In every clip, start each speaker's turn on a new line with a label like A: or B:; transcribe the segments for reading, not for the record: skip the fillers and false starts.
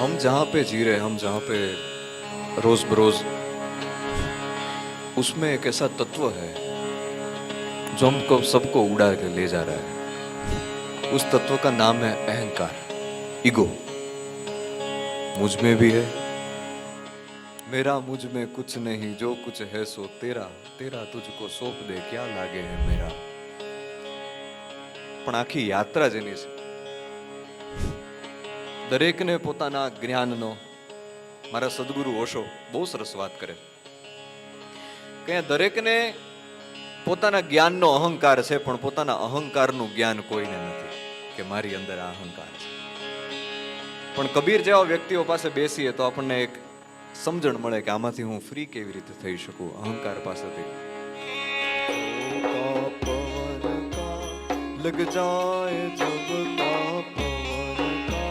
A: हम जहाँ पे जी रहे, हम जहाँ पे रोज बरोज, उसमें एक ऐसा तत्व है जो हमको सबको उड़ा के ले जा रहा है। उस तत्व का नाम है अहंकार, ईगो। मुझ में भी है। मेरा मुझ में कुछ नहीं, जो कुछ है सो तेरा, तेरा तुझको सौंप दे, क्या लागे है मेरा। પણ આખી યાત્રા જેની છે, દરેકને પોતાના જ્ઞાનનો, મારા સદગુરુ ઓશો બહુ સરસ વાત કરે કે દરેકને પોતાના જ્ઞાનનો અહંકાર છે, પણ પોતાના અહંકારનું જ્ઞાન કોઈને નથી કે મારી અંદર આ અહંકાર છે. પણ કબીર જેવા વ્યક્તિઓ પાસે બેસીએ તો આપણને એક સમજણ મળે કે આમાંથી હું ફ્રી કેવી રીતે થઈ શકું અહંકાર પાસેથી. लग जाए जब का पवन का,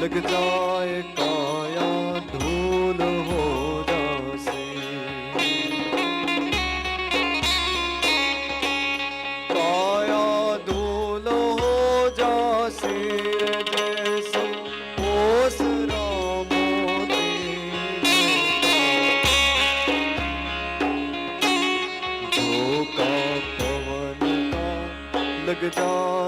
A: लग जाए काया धूल हो जासे, काया धूल हो जासे जैसे ओसरा मोती, झोंका पवन का लग जाए